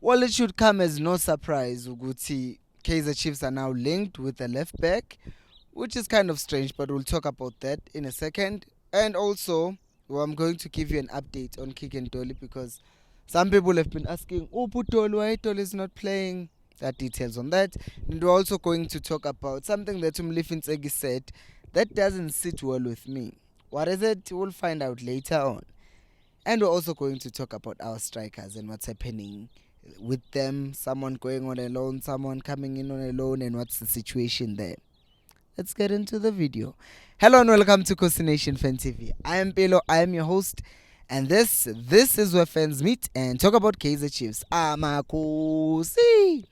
Well, it should come as no surprise. Uguti Kaizer Chiefs are now linked with a left back, which is kind of strange, but we'll talk about that in a second. And also, well, I'm going to give you an update on Kick and Dolly because some people have been asking, oh, Putol, why Dolly is not playing? That details on that. And we're also going to talk about something that Umlifin Tsegi said that doesn't sit well with me. What is it? We'll find out later on. And we're also going to talk about our strikers and what's happening with them. Someone going on a loan, someone coming in on a loan, and what's the situation there. Let's get into the video. Hello and welcome to Coast Nation Fan TV. I am Pelo, I am your host, and this is where fans meet and talk about Kaizer Chiefs. Amakosi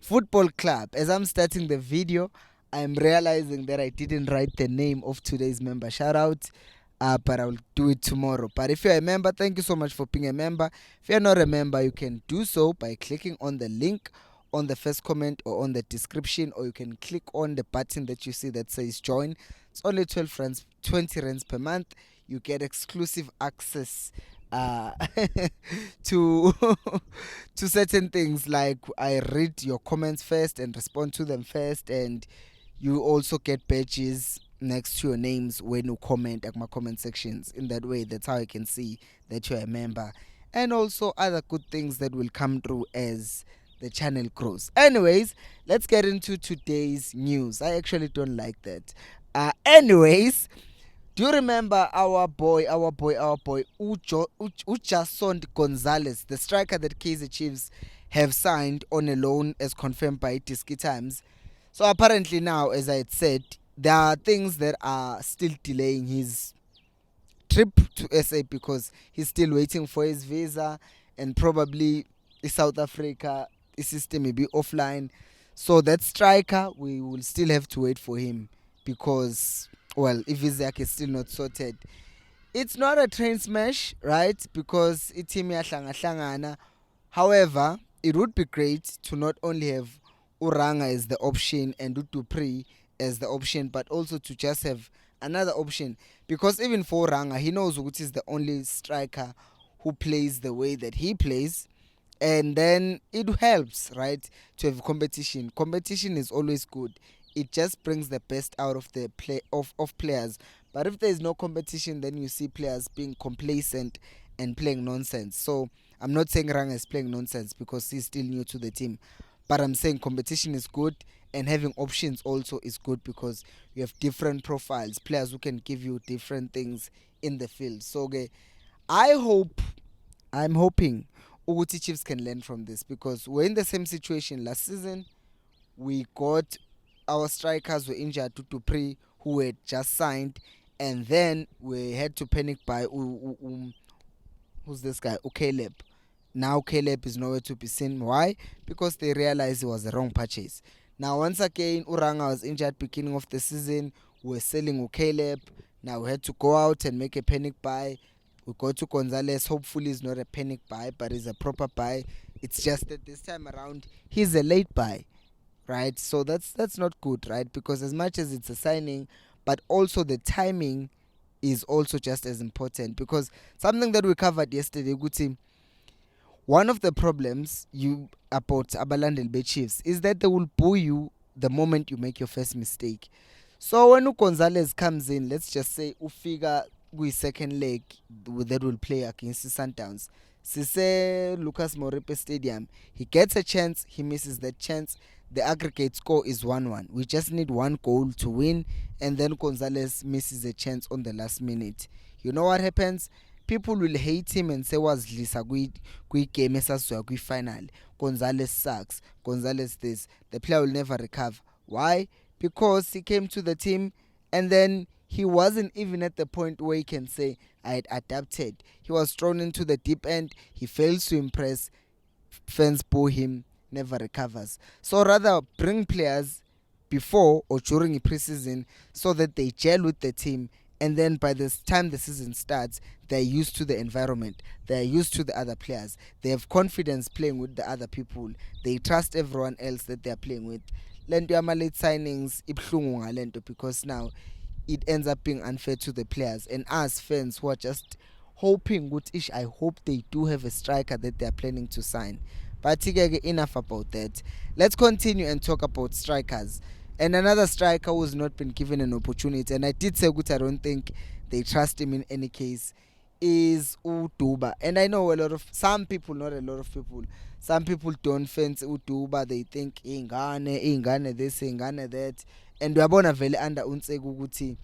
Football Club. As I'm starting the video, I'm realizing that I didn't write the name of today's member shout out. But I'll do it tomorrow. But if you're a member, thank you so much for being a member. If you're not a member, you can do so by clicking on the link on the first comment or on the description, or you can click on the button that you see that says join. It's only 12 rands, 20 rands per month. You get exclusive access to to certain things, like I read your comments first and respond to them first, and you also get badges next to your names when you comment at my comment sections. In that way, that's how I can see that you're a member, and also other good things that will come through as the channel grows. Anyways, let's get into today's news. I actually don't like that. Anyways, do you remember our boy, Jason Gonzalez, the striker that Kaizer Chiefs have signed on a loan as confirmed by Tiski Times? So apparently now, as I had said, there are things that are still delaying his trip to SA because he's still waiting for his visa, and probably in South Africa, the system may be offline. So that striker, we will still have to wait for him because, well, if his is still not sorted, it's not a train smash, right? Because it's team hlangana. However, it would be great to not only have Uranga as the option and Dupri as the option, but also to just have another option. Because even for Uranga, he knows which is the only striker who plays the way that he plays. And then it helps, right, to have competition. Competition is always good. It just brings the best out of the play of players. But if there is no competition, then you see players being complacent and playing nonsense. So I'm not saying Ranga is playing nonsense because he's still new to the team. But I'm saying competition is good, and having options also is good because you have different profiles, players who can give you different things in the field. So okay, I'm hoping Uguti Chiefs can learn from this because we're in the same situation last season. We got our strikers were injured to Pre, who had just signed, and then we had to panic by who's this guy? Caleb. Now Caleb is nowhere to be seen. Why? Because they realized it was the wrong purchase. Now once again, Uranga was injured beginning of the season. We're selling Caleb. Now we had to go out and make a panic buy. We go to Gonzalez. Hopefully it's not a panic buy, but it's a proper buy. It's just that this time around he's a late buy, right? So that's not good, right? Because as much as it's a signing, but also the timing is also just as important. Because something that we covered yesterday, good team, one of the problems you about Abalandel Bay Chiefs is that they will boo you the moment you make your first mistake. So when Gonzalez comes in, let's just say Ufiga with second leg that will play against the Sundowns. Sise Lucas Morepe Stadium. He gets a chance, he misses that chance. The aggregate score is 1-1. We just need one goal to win, and then Gonzalez misses a chance on the last minute. You know what happens? People will hate him and say was Lisa Gui game Gui final. Gonzalez sucks. Gonzalez this. The player will never recover. Why? Because he came to the team and then he wasn't even at the point where he can say I had adapted. He was thrown into the deep end. He fails to impress. Fans boo him, never recovers. So rather bring players before or during the preseason so that they gel with the team, and then by the time the season starts, they're used to the environment, they're used to the other players, they have confidence playing with the other people, they trust everyone else that they're playing with. Lento yama late signings ibhlungu ngalento because now it ends up being unfair to the players and us fans who are just hoping, I hope they do have a striker that they're planning to sign. But enough about that. Let's continue and talk about strikers. And another striker who's not been given an opportunity, and I did say good, I don't think they trust him in any case, is Uduba. And I know some people, not a lot of people, some people don't fancy Uduba. They think ingane this, ingane that. And uyabona vele under uNtseko ukuthi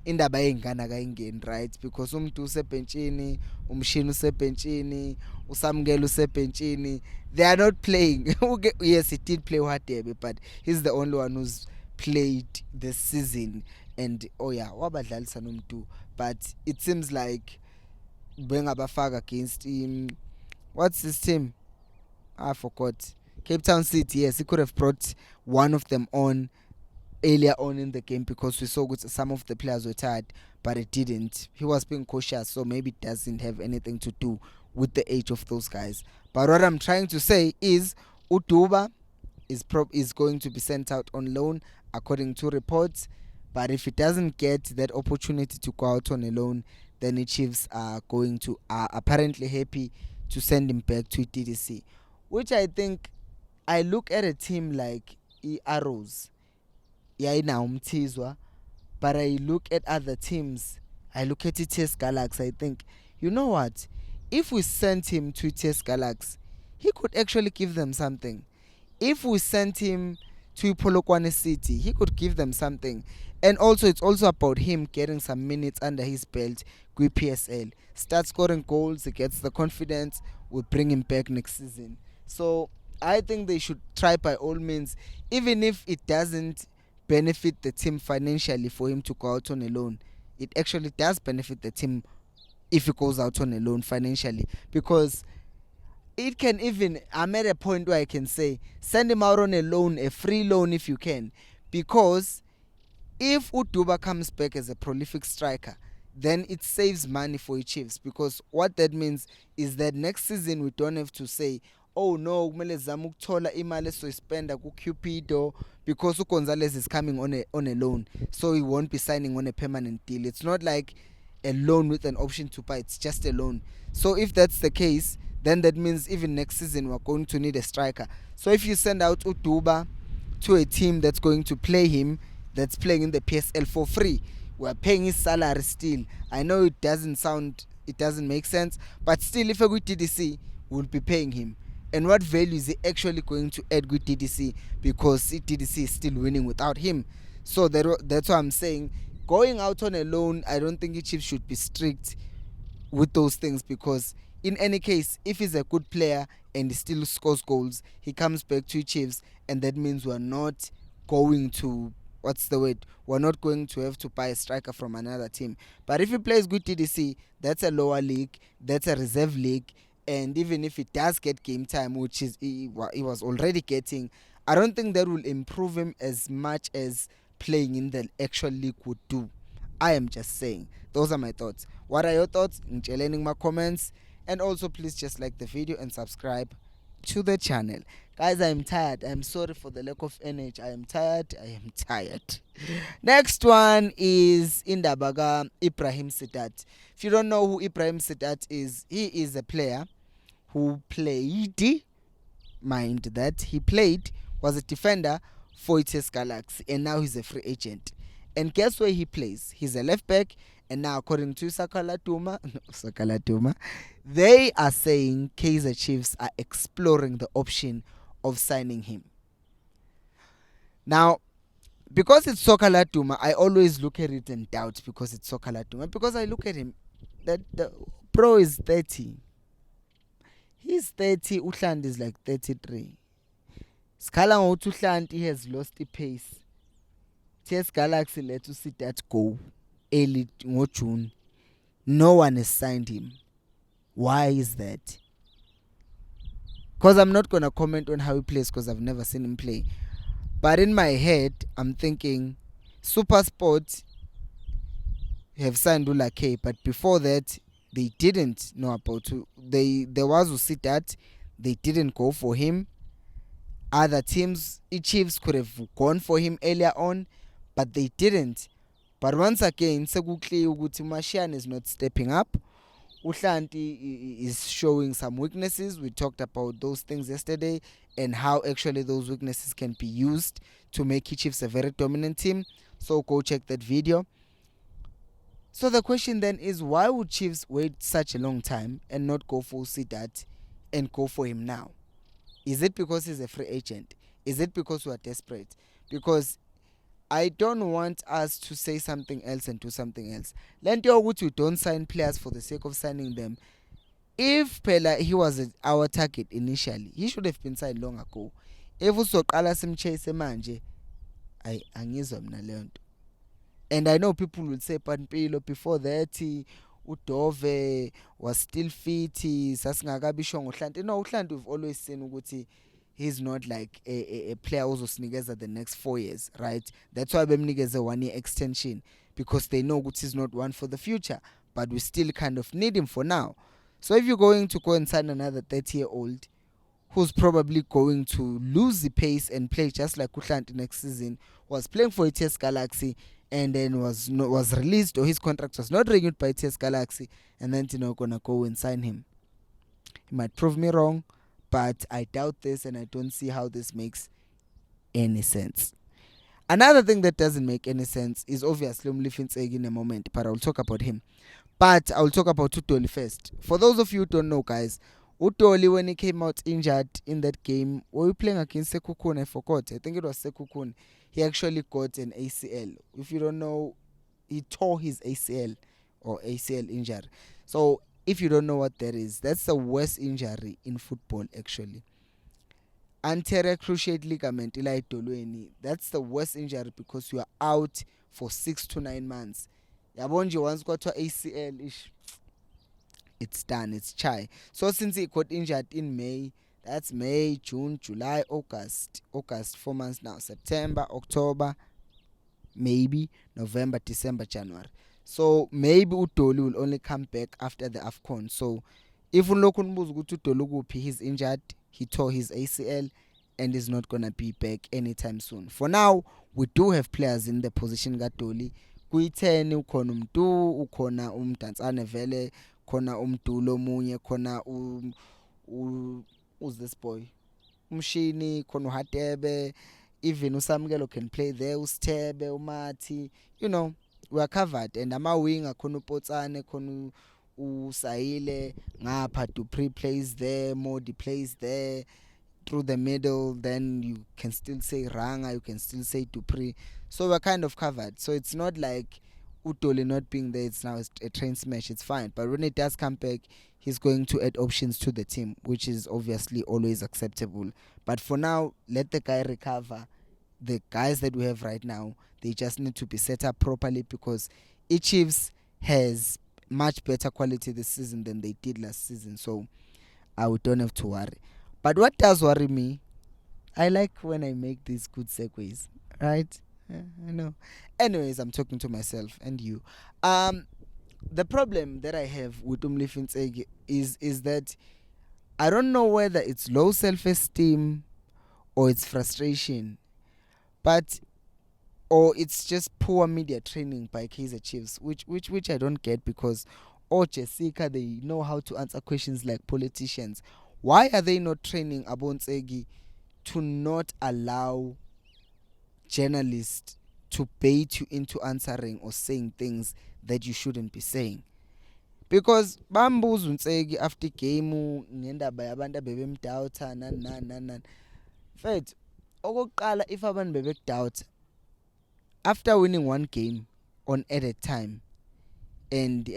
indaba yey'ngane akayingeni, right? Because umuntu usebhentshini, umshini usebhentshini, usamukela usebhentshini, they are not playing. Yes, he did play uHadebe, but he's the only one who's played this season. And wabadlalisa nomuntu, but it seems like bengabafaka against him. What's this team? I forgot. Cape Town City. Yes, he could have brought one of them on earlier on in the game because we saw some of the players were tired, but it didn't. He was being cautious, so maybe it doesn't have anything to do with the age of those guys. But what I'm trying to say is Uduba is going to be sent out on loan according to reports, but if he doesn't get that opportunity to go out on a loan, then the Chiefs are apparently happy to send him back to TDC, which I think, I look at a team like Arrows, but I look at other teams, I look at ETS Galaxy, I think, you know what, if we sent him to ETS Galaxy, he could actually give them something. If we sent him to Polokwane City, he could give them something. And also, it's also about him getting some minutes under his belt with PSL. Start scoring goals, he gets the confidence, we'll bring him back next season. So I think they should try by all means, even if it doesn't benefit the team financially for him to go out on a loan. It actually does benefit the team if he goes out on a loan financially, because it can even, I'm at a point where I can say, send him out on a loan, a free loan if you can, because if Uduba comes back as a prolific striker, then it saves money for the Chiefs, because what that means is that next season we don't have to say, oh no, kumele zama ukuthola imali esoyispenda kuCupido because uGonzalez is coming on a loan, so he won't be signing on a permanent deal. It's not like a loan with an option to buy, it's just a loan. So if that's the case, then that means even next season we're going to need a striker. So if you send out Uduba to a team that's going to play him, that's playing in the PSL for free, we're paying his salary still. I know it doesn't make sense, but still, if we're with TDC, we'll be paying him. And what value is he actually going to add with TDC, because TDC is still winning without him? So that's why I'm saying, going out on a loan, I don't think the Chiefs should be strict with those things, because in any case, if he's a good player and he still scores goals, he comes back to Chiefs, and that means we're not going to, we're not going to have to buy a striker from another team. But if he plays good TDC, that's a lower league, that's a reserve league, and even if he does get game time, which is he was already getting, I don't think that will improve him as much as playing in the actual league would do. I am just saying. Those are my thoughts. What are your thoughts? Ngitsheleni in my comments. And also, please just like the video and subscribe to the channel. Guys, I am tired. I'm sorry for the lack of energy. I am tired. Next one is Indabaga Ibrahim Sedat. If you don't know who Ibrahim Sedat is, he is a player who played, mind that, he played, was a defender for ETS Galaxy, and now he's a free agent. And guess where he plays? He's a left back, and now according to Sakala Duma, they are saying Kaizer Chiefs are exploring the option of signing him. Now, because it's Sokala Duma, I always look at it and doubt, because it's Sokala Duma, because I look at him, that the pro is 30. He's 30, Uhland is like 33. Skala ngokuthi he has lost the pace. TS Galaxy let us see that go early June. No one has signed him. Why is that? Because I'm not going to comment on how he plays, because I've never seen him play. But in my head, I'm thinking Super Sport have signed Ula K, but before that, they didn't know about who. There was Usidat, they didn't go for him. Other teams, Chiefs could have gone for him earlier on, but they didn't. But once again, Segukli Uguti Mashian is not stepping up. Uhlanti is showing some weaknesses. We talked about those things yesterday and how actually those weaknesses can be used to make Chiefs a very dominant team. So go check that video. So the question then is, why would Chiefs wait such a long time and not go for Sidat and go for him now? Is it because he's a free agent? Is it because we are desperate? Because I don't want us to say something else and do something else. Lento yokuthi we don't sign players for the sake of signing them. If Pela he was our target initially, he should have been signed long ago. If usoqala simchase manje, angizwa mina leyo nto. And I know people will say, Panpilo, before that, Udove was still fit, sasingakabi sure ngoHlanti. No, uHlanti we've always seen ukuthi he's not like a player ozosinikeza the next 4 years, right? That's why bemnikeza a 1 year extension, because they know ukuthi he's not one for the future, but we still kind of need him for now. So if you're going to go and sign another 30-year-old who's probably going to lose the pace and play just like uHlanti next season, was playing for ETS Galaxy and then was released, or his contract was not renewed by ETS Galaxy, and then gonna go and sign him. He might prove me wrong, but I doubt this, and I don't see how this makes any sense. Another thing that doesn't make any sense is obviously Umlifintsegi in a moment, but I'll talk about him. But I'll talk about Utoli first. For those of you who don't know, guys, Utoli, when he came out injured in that game, were we playing against Sekukun? I forgot. I think it was Sekukun. He actually got an ACL. If you don't know, he tore his ACL or ACL injury. So if you don't know what that is, that's the worst injury in football actually. Anterior cruciate ligament ila, that's the worst injury because you are out for 6 to 9 months. Yabonje once got to ACL ish, it's done, it's chai. So since he got injured in May, that's May, June, July, August, 4 months now, September, October, maybe November, December, January. So maybe Utoli will only come back after the AFCON. So if Utoli he's injured, he tore his ACL and is not gonna be back anytime soon. For now, we do have players in the position kaDoli. Kuyi-10 ukhona umntu, ukhona umdantsane vele, khona umdulo omunye, khona who's this boy? Umshini, khona uHatebe, even uSamkelo can play there, uSithebe, uMathi, we are covered. And ama-winger khona uPotsane, khona uSahile, ngapha Dupree plays there, Modi plays there. Through the middle, then you can still say Ranga, you can still say Dupree. So we're kind of covered. So it's not like Utoli not being there, it's now a train smash, it's fine. But when it does come back, he's going to add options to the team, which is obviously always acceptable. But for now, let the guy recover. The guys that we have right now, they just need to be set up properly, because Chiefs has much better quality this season than they did last season. So I don't have to worry. But what does worry me, I like when I make these good segues, right? I know. Anyways, I'm talking to myself and you. The problem that I have with Umlifintsegi is that I don't know whether it's low self-esteem or it's frustration, or it's just poor media training by Kaizer Chiefs, which I don't get, because Jessica, they know how to answer questions like politicians. Why are they not training Abontsegi to not allow journalists to bait you into answering or saying things that you shouldn't be saying? Because bambuza uNtseki after game ngendaba yabantu bebemdoubta nan. Fact, okokuqala, if abantu bebekudoubt after winning one game on at a time, and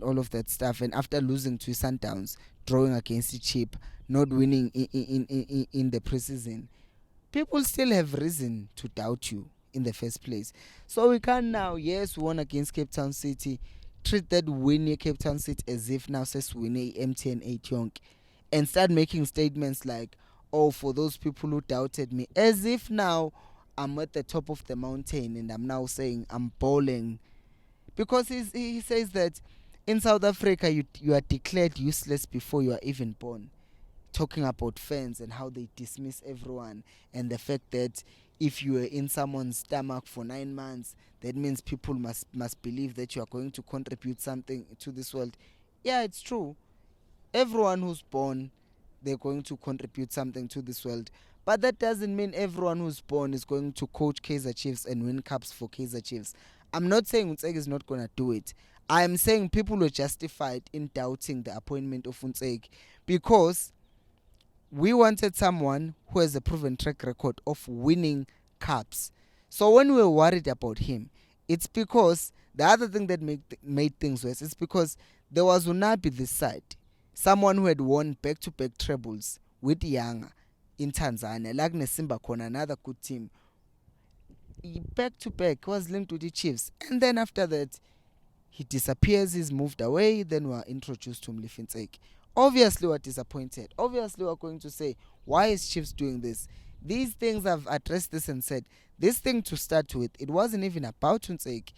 all of that stuff, and after losing to Sundowns, drawing against Chip, not winning in the preseason, people still have reason to doubt you in the first place. So we can't now, yes, we won against Cape Town City, treat that win near Cape Town City as if now says win MTN 8 Yonk, and start making statements like, oh, for those people who doubted me, as if now I'm at the top of the mountain and I'm now saying I'm bowling. Because he says that in South Africa you are declared useless before you are even born. Talking about fans and how they dismiss everyone, and the fact that if you are in someone's stomach for 9 months, that means people must believe that you are going to contribute something to this world. Yeah, it's true. Everyone who's born, they're going to contribute something to this world. But that doesn't mean everyone who's born is going to coach Kaizer Chiefs and win cups for Kaizer Chiefs. I'm not saying Unseg is not going to do it. I'm saying people were justified in doubting the appointment of Unseg because we wanted someone who has a proven track record of winning cups. So when we were worried about him, it's because the other thing that made things worse is because there was Unabi this side, someone who had won back-to-back trebles with Yanga in Tanzania, like Nesimba Kona, another good team. Back-to-back was linked with the Chiefs. And then after that, he disappears, he's moved away, then we're introduced to Mlifintsek. Obviously we're disappointed. Obviously we're going to say, why is Chiefs doing this? These things, I've addressed this and said, this thing to start with, it wasn't even about Ntsek.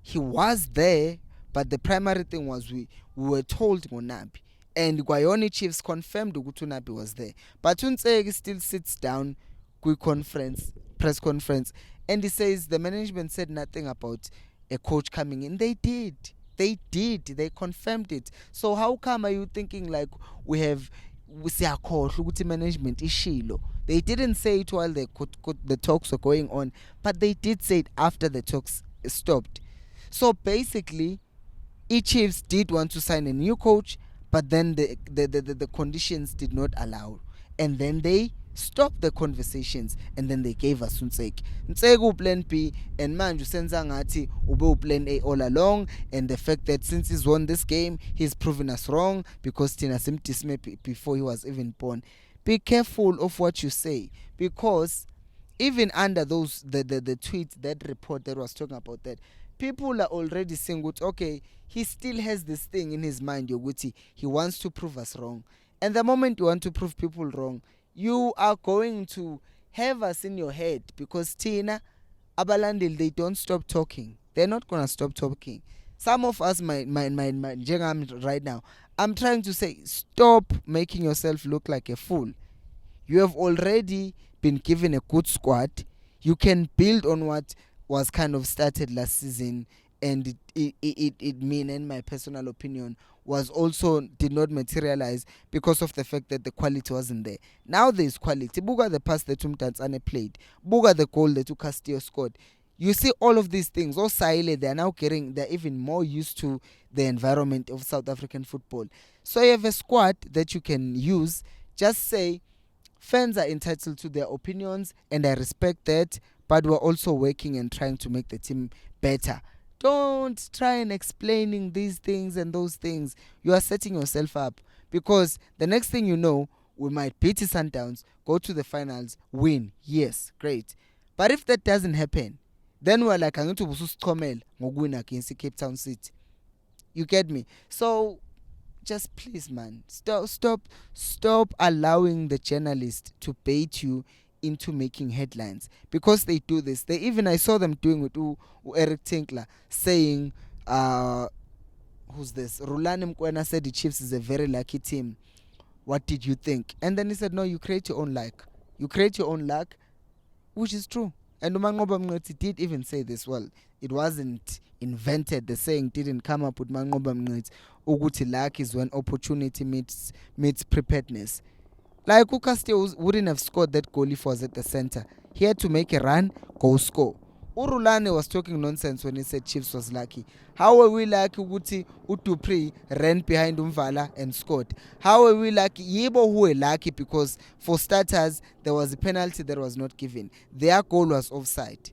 He was there, but the primary thing was we were told Ngonabi. And Guayoni Chiefs confirmed Ugutunabi was there. But Ntsek still sits down, press conference, and he says the management said nothing about a coach coming in. They did. They confirmed it. So how come are you thinking like we see a call management ishilo? They didn't say it while the talks were going on, but they did say it after the talks stopped. So basically, Chiefs did want to sign a new coach, but then the conditions did not allow, and then they stopped the conversations, and then they gave us Ntseki plan B, and manje usenza ngathi ube plan A all along. And the fact that since he's won this game, he's proven us wrong because Tina simtisme before he was even born. Be careful of what you say, because even under those the tweets, that report that was talking about that, people are already saying, okay, he still has this thing in his mind, Yoguti. He wants to prove us wrong. And the moment you want to prove people wrong, you are going to have us in your head, because Tina, Abalandil, they don't stop talking. They're not going to stop talking. Some of us, my right now, I'm trying to say, stop making yourself look like a fool. You have already been given a good squad. You can build on what was kind of started last season, and it mean, in my personal opinion, was also did not materialize because of the fact that the quality wasn't there. Now there's quality. Buga the pass that Tumtanzane played. Buga the goal that Castillo scored. You see all of these things. All Sahile, they're even more used to the environment of South African football. So you have a squad that you can use. Just say, fans are entitled to their opinions, and I respect that, but we're also working and trying to make the team better. Don't try and explaining these things and those things. You are setting yourself up, because the next thing you know, we might beat Sundowns, go to the finals, win. Yes, great. But if that doesn't happen, then we're like, I'm going to win against Cape Town City. You get me? So just please, man, stop allowing the journalists to bait you into making headlines, because they do this. I saw them doing with Eric Tinkler, saying, who's this? Rulani Mkwena said the Chiefs is a very lucky team. What did you think? And then he said, no, you create your own luck. You create your own luck, which is true. And Umangoba Mngqeti did even say this. Well, it wasn't invented. The saying didn't come up with Mangoba Mngqeti. Uguti luck is when opportunity meets preparedness. Like Castillo wouldn't have scored that goal if he was at the center. He had to make a run, go score. Urulane was talking nonsense when he said Chiefs was lucky. How were we lucky Uguti Utupri ran behind Umvala and scored? How were we lucky? Yibo who were lucky because, for starters, there was a penalty that was not given. Their goal was offside.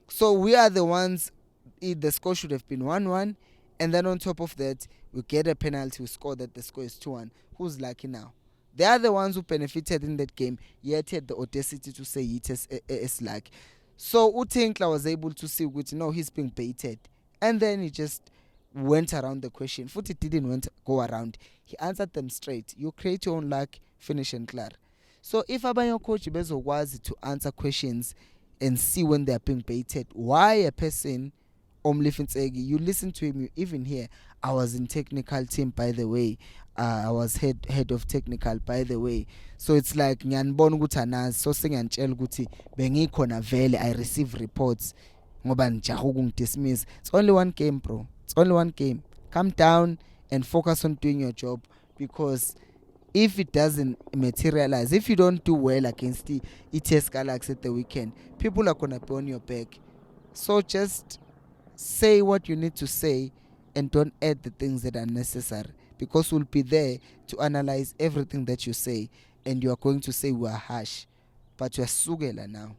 So we are the ones, the score should have been 1-1, and then on top of that, we get a penalty, we score that the score is 2-1. Who's lucky now? They are the ones who benefited in that game, yet had the audacity to say it as luck. So Utinkla was able to see, no, he's being baited. And then he just went around the question. Futi didn't go around. He answered them straight. You create your own luck, finish and clear. So if Abayo coach was to answer questions and see when they are being baited, why a person, you listen to him, you even hear, I was in technical team, by the way. I was head of technical, by the way. So it's like ngiyanibona ukuthi anazi, so sengiyantshela ukuthi bengikhona vele, I receive reports ngoba nijaha ukungidismiss. It's only one game, bro. It's only one game. Calm down and focus on doing your job, because if it doesn't materialize, if you don't do well against the ETS Galaxy at the weekend, people are gonna be on your back. So just say what you need to say and don't add the things that are necessary, because we'll be there to analyze everything that you say, and you are going to say we are harsh, but you are sugela now.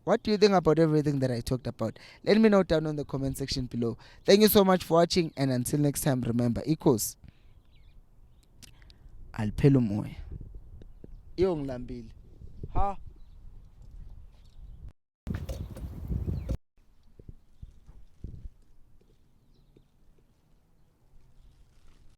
What do you think about everything that I talked about? Let me know down on the comment section below. Thank you so much for watching, and until next time, remember, equals alphelo moya. Iyo ngilambile. Ha.